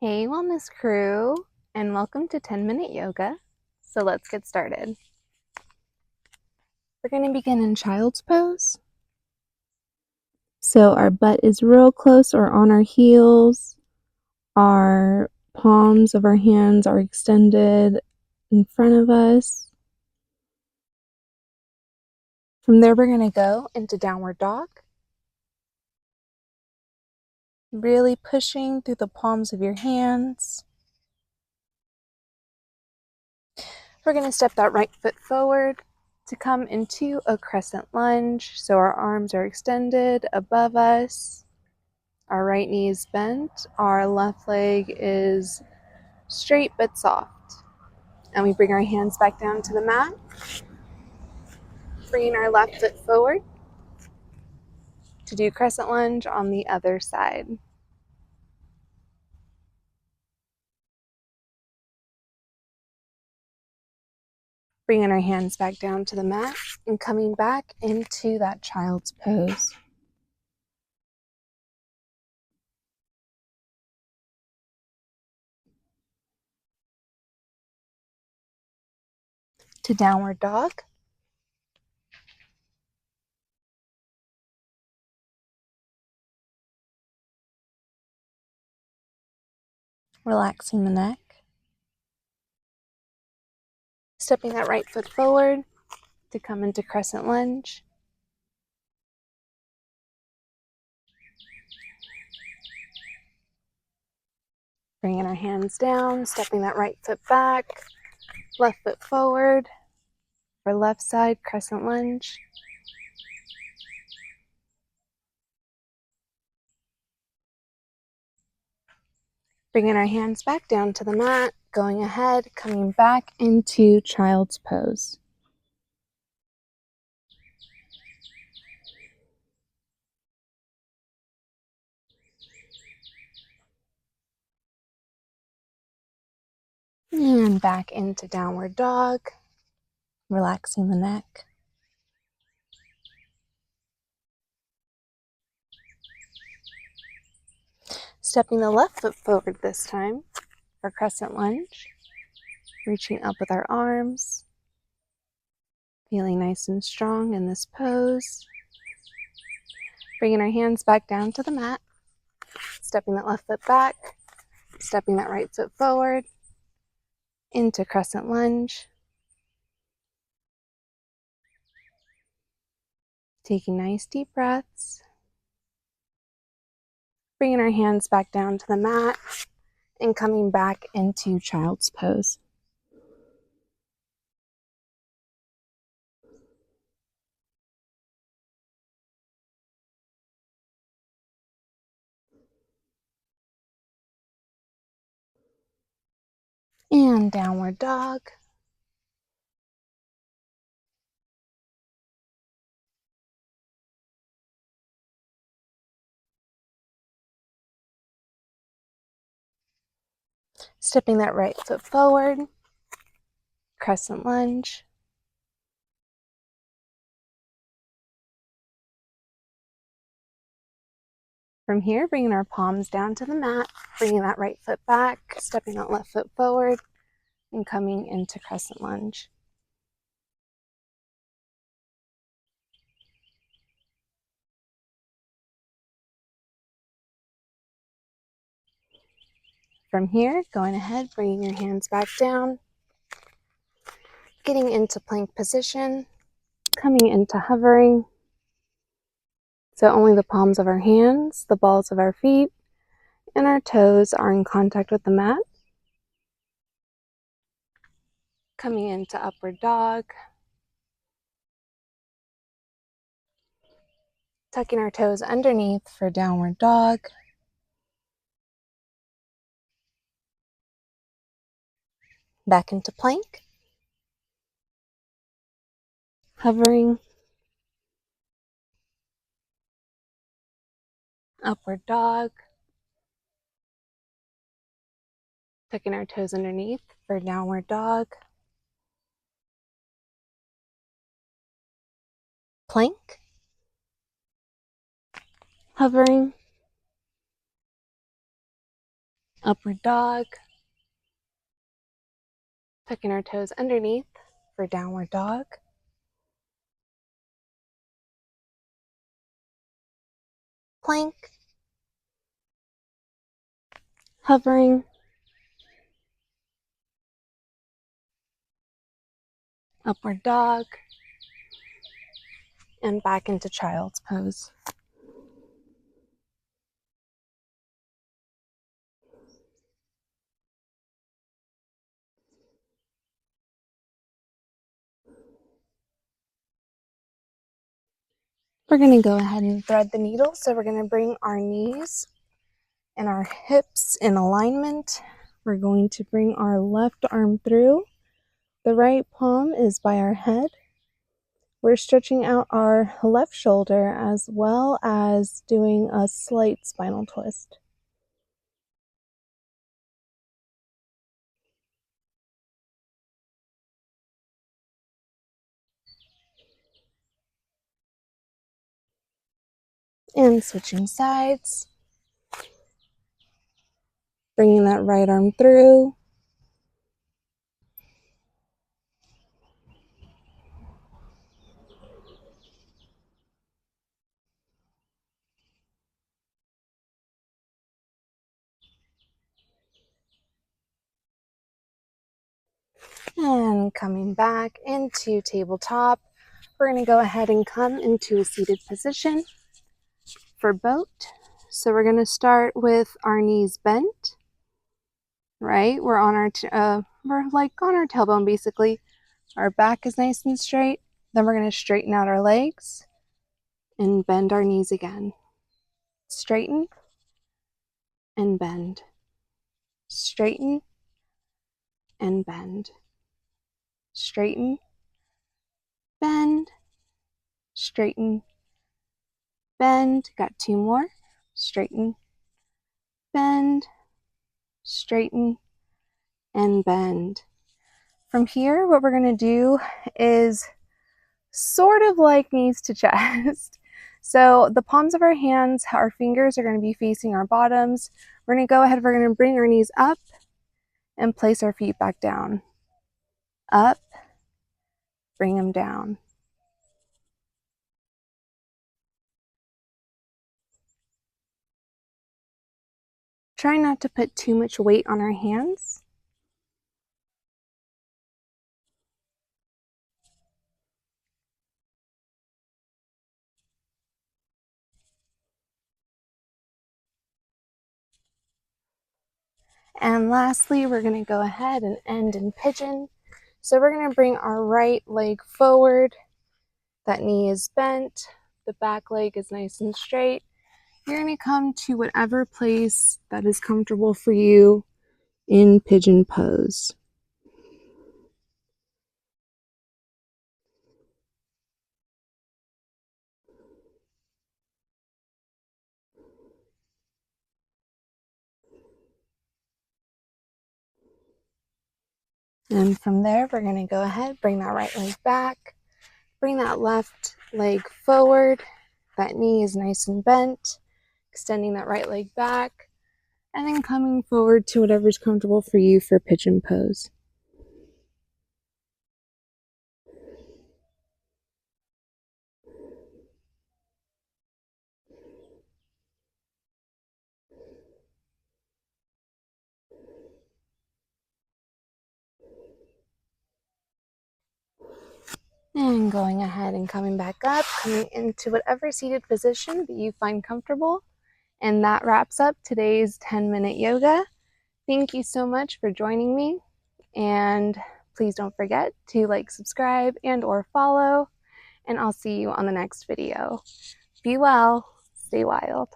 Hey, Wellness Crew, and welcome to 10-Minute Yoga. So let's get started. We're going to begin in Child's Pose. So our butt is real close or on our heels. Our palms of our hands are extended in front of us. From there, we're going to go into Downward Dog. Really pushing through the palms of your hands. We're going to step that right foot forward to come into a crescent lunge. So our arms are extended above us. Our right knee is bent. Our left leg is straight but soft. And we bring our hands back down to the mat. Bringing our left foot forward to do crescent lunge on the other side. Bringing our hands back down to the mat and coming back into that child's pose. To downward dog. Relaxing the neck. Stepping that right foot forward to come into crescent lunge. Bringing our hands down, stepping that right foot back, left foot forward for left side crescent lunge. Bringing our hands back down to the mat, going ahead, coming back into child's pose. And back into downward dog, relaxing the neck. Stepping the left foot forward this time for crescent lunge. Reaching up with our arms. Feeling nice and strong in this pose. Bringing our hands back down to the mat. Stepping that left foot back. Stepping that right foot forward. Into crescent lunge. Taking nice deep breaths. Bringing our hands back down to the mat and coming back into child's pose. And downward dog. Stepping that right foot forward, crescent lunge. From here, bringing our palms down to the mat, bringing that right foot back, stepping that left foot forward, and coming into crescent lunge. From here, going ahead, bringing your hands back down, getting into plank position, coming into hovering. So only the palms of our hands, the balls of our feet, and our toes are in contact with the mat. Coming into upward dog. Tucking our toes underneath for downward dog. Back into plank. Hovering. Upward dog. Tucking our toes underneath for downward dog. Plank. Hovering. Upward dog. Tucking our toes underneath for downward dog. Plank. Hovering. Upward dog. And back into child's pose. We're going to go ahead and thread the needle. So we're going to bring our knees and our hips in alignment. We're going to bring our left arm through. The right palm is by our head. We're stretching out our left shoulder as well as doing a slight spinal twist. And switching sides. Bringing that right arm through. And coming back into tabletop, we're going to go ahead and come into a seated position for boat. So we're going to start with our knees bent, right? We're on our we're like on our tailbone basically. Our back is nice and straight. Then we're going to straighten out our legs and bend our knees again. Straighten and bend. Straighten and bend. Straighten, bend, straighten, bend. Got two more. Straighten, bend, straighten, and bend. From here, what we're going to do is sort of like knees to chest. So the palms of our hands, our fingers are going to be facing our bottoms. We're going to go ahead, we're going to bring our knees up and place our feet back down. Up, bring them down. Try not to put too much weight on our hands. And lastly, we're going to go ahead and end in pigeon. So we're going to bring our right leg forward. That knee is bent. The back leg is nice and straight. You're going to come to whatever place that is comfortable for you in pigeon pose. And from there, we're going to go ahead, bring that right leg back, bring that left leg forward. That knee is nice and bent, extending that right leg back, and then coming forward to whatever's comfortable for you for pigeon pose. And going ahead and coming back up, coming into whatever seated position that you find comfortable. And that wraps up today's 10-minute yoga. Thank you so much for joining me. And please don't forget to like, subscribe, and or follow. And I'll see you on the next video. Be well, stay wild.